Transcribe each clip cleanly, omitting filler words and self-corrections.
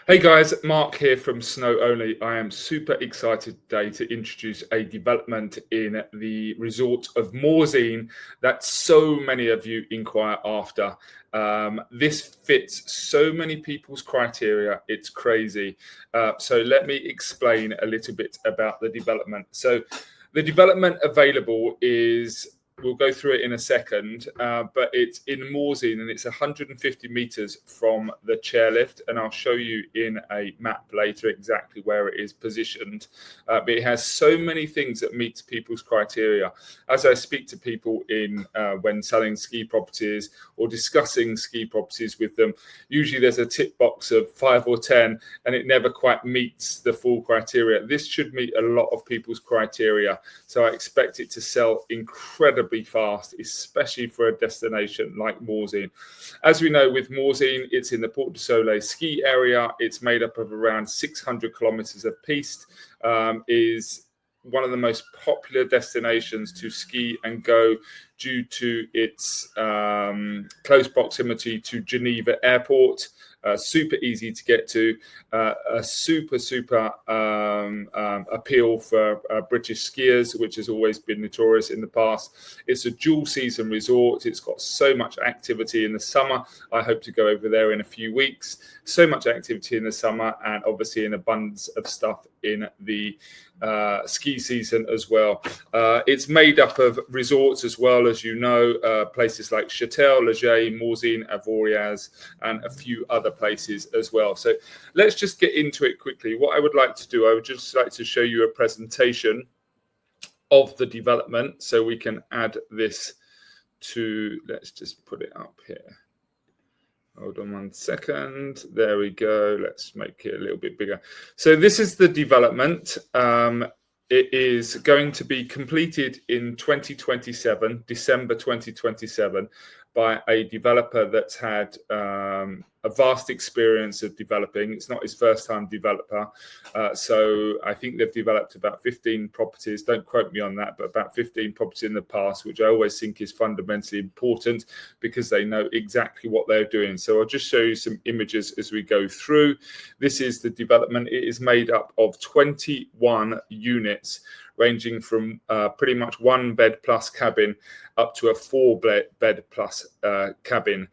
Hey guys, Mark here from Snow Only. I am super excited today to introduce a development in the resort of Morzine that so many of you inquire after. This fits so many people's criteria, it's crazy. So let me explain a little bit about the development. So the development available is, we'll go through it in a second, but it's in Morzine and it's 150 meters from the chairlift, and I'll show you in a map later exactly where it is positioned. But it has so many things that meets people's criteria. As I speak to people when selling ski properties or discussing ski properties with them, usually there's a tick box of 5 or 10 and it never quite meets the full criteria. This should meet a lot of people's criteria, so I expect it to sell incredibly fast, especially for a destination like Morzine. As we know, with Morzine, it's in the Porte du Soleil ski area. It's made up of around 600 kilometers of piste, is one of the most popular destinations to ski and go due to its close proximity to Geneva Airport. Super easy to get to, a super appeal for British skiers, which has always been notorious in the past. It's a dual season resort. It's got so much activity in the summer. I hope to go over there in a few weeks. So much activity in the summer, and obviously an abundance of stuff in the ski season as well. It's made up of resorts as well, as you know, places like Châtel, Leger, Morzine, Avoriaz, and a few other places as well. So let's just get into it quickly. What I would like to do, I would just like to show you a presentation of the development, so we can add this to, let's just put it up here. Hold on 1 second. There we go. Let's make it a little bit bigger. So this is the development. It is going to be completed in 2027, December 2027, by a developer that's had a vast experience of developing. It's not his first time developer. So I think they've developed about 15 properties. Don't quote me on that, but about 15 properties in the past, which I always think is fundamentally important because they know exactly what they're doing. So I'll just show you some images as we go through. This is the development. It is made up of 21 units, ranging from pretty much 1 bed plus cabin up to a 4 bed plus cabin.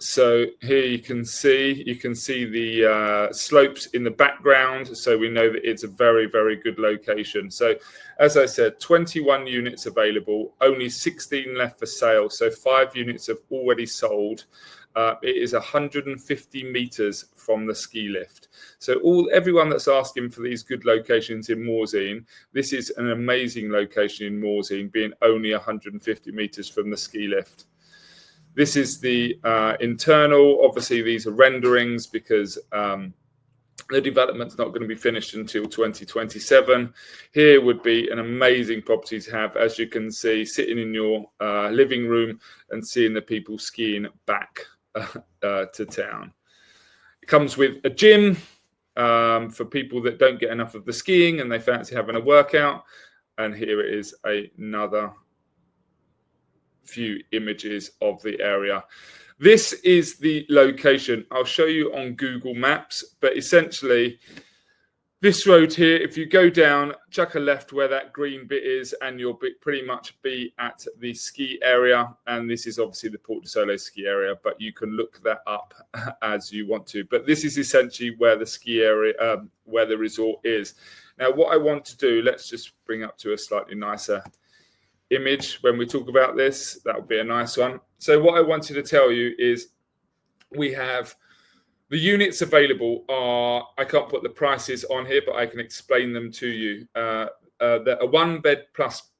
So here you can see the slopes in the background, so we know that it's a very, very good location. So as I said, 21 units available, only 16 left for sale, so 5 units have already sold. It is 150 meters from the ski lift. So everyone that's asking for these good locations in Morzine, this is an amazing location in Morzine, being only 150 meters from the ski lift. This is the internal. Obviously, these are renderings because the development's not going to be finished until 2027. Here would be an amazing property to have, as you can see, sitting in your living room and seeing the people skiing back to town. It comes with a gym for people that don't get enough of the skiing and they fancy having a workout. And here it is, another few images of the area. This is the location. I'll show you on Google Maps, but essentially this road here, if you go down, chuck a left where that green bit is, and you'll pretty much be at the ski area. And this is obviously the Porte du Soleil ski area, but you can look that up as you want to. But this is essentially where the ski area, where the resort is. Now, what I want to do, let's just bring up to a slightly nicer image when we talk about this. That would be a nice one. So what I wanted to tell you is we have the units available are, I can't put the prices on here, but I can explain them to you. A 1 bed plus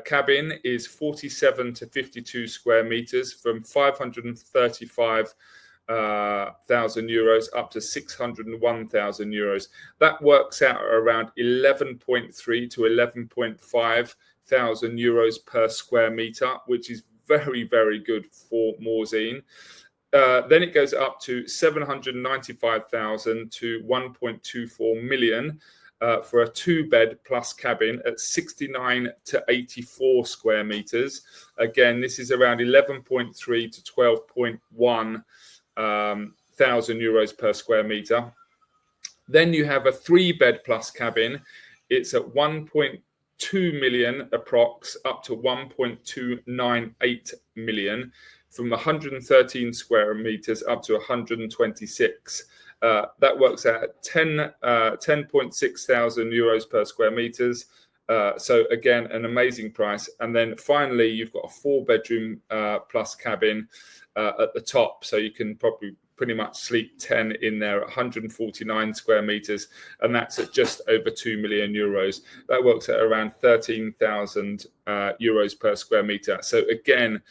cabin is 47 to 52 square meters, from 535,000 euros up to 601,000 euros. That works out around 11.3 to 11.5 thousand euros per square meter, which is very, very good for Morzine. Then it goes up to 795,000 to 1.24 million for a 2 bed plus cabin at 69 to 84 square meters. Again, this is around 11.3 to 12.1 €1,000 per square meter. Then you have a 3-bed plus cabin. It's at 1.2 million approx up to 1.298 million, from 113 square meters up to 126. That works out at 10.6 thousand euros per square meters. So again, an amazing price. And then finally, you've got a 4-bedroom plus cabin at the top, so you can probably pretty much sleep 10 in there at 149 square meters, and that's at just over 2 million euros. That works at around 13,000 euros per square meter. So again,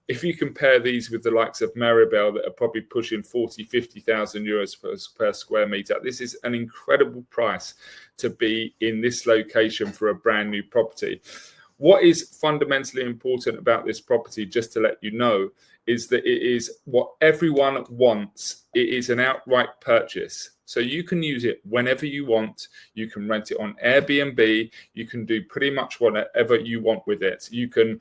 if you compare these with the likes of Maribel that are probably pushing 50,000 euros per square meter, this is an incredible price to be in this location for a brand new property. What is fundamentally important about this property, just to let you know, is that it is what everyone wants. It is an outright purchase. So you can use it whenever you want. You can rent it on Airbnb. You can do pretty much whatever you want with it. You can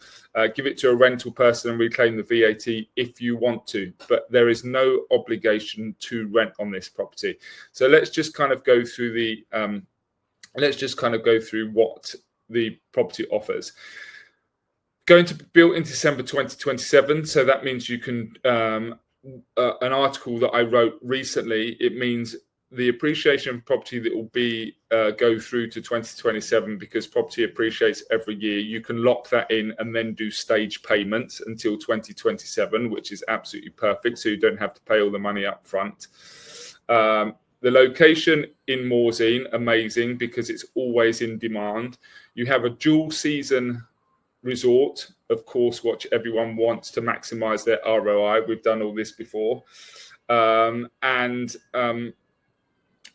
give it to a rental person and reclaim the VAT if you want to, but there is no obligation to rent on this property. So let's just kind of go through what the property offers. Going to be built in December 2027, so that means you can an article that I wrote recently, it means the appreciation of property that will be go through to 2027, because property appreciates every year. You can lock that in and then do stage payments until 2027, which is absolutely perfect, so you don't have to pay all the money up front. The location in Morzine, amazing, because it's always in demand. You have a dual season resort, of course, which everyone wants to maximize their ROI. We've done all this before.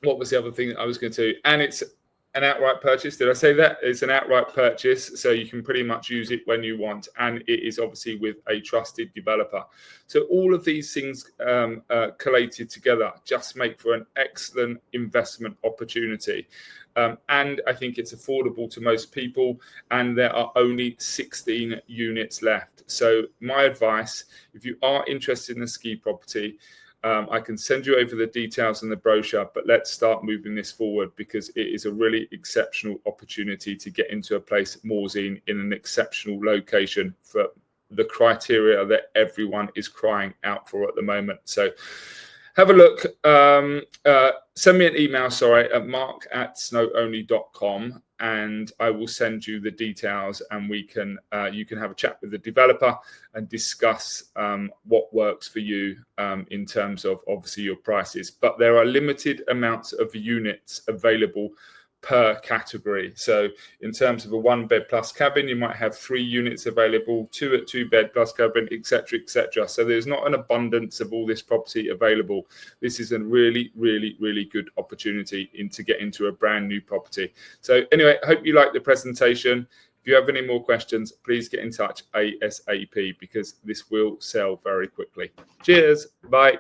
What was the other thing I was going to? And it's an outright purchase. Did I say that? It's an outright purchase, so you can pretty much use it when you want, and it is obviously with a trusted developer. So all of these things collated together just make for an excellent investment opportunity. And I think it's affordable to most people, and there are only 16 units left. So my advice, if you are interested in a ski property, I can send you over the details and the brochure, but let's start moving this forward, because it is a really exceptional opportunity to get into a place, Morzine, in an exceptional location for the criteria that everyone is crying out for at the moment. So have a look. Send me an email, at mark@snowonly.com, and I will send you the details, and we can you can have a chat with the developer and discuss what works for you in terms of obviously your prices. But there are limited amounts of units available per category. So in terms of a 1-bed plus cabin, you might have 3 units available, 2 at 2-bed plus cabin, etc., etc. So there's not an abundance of all this property available. This is a really, really, really good opportunity to get into a brand new property. So anyway, I hope you like the presentation. If you have any more questions, please get in touch ASAP, because this will sell very quickly. Cheers. Bye.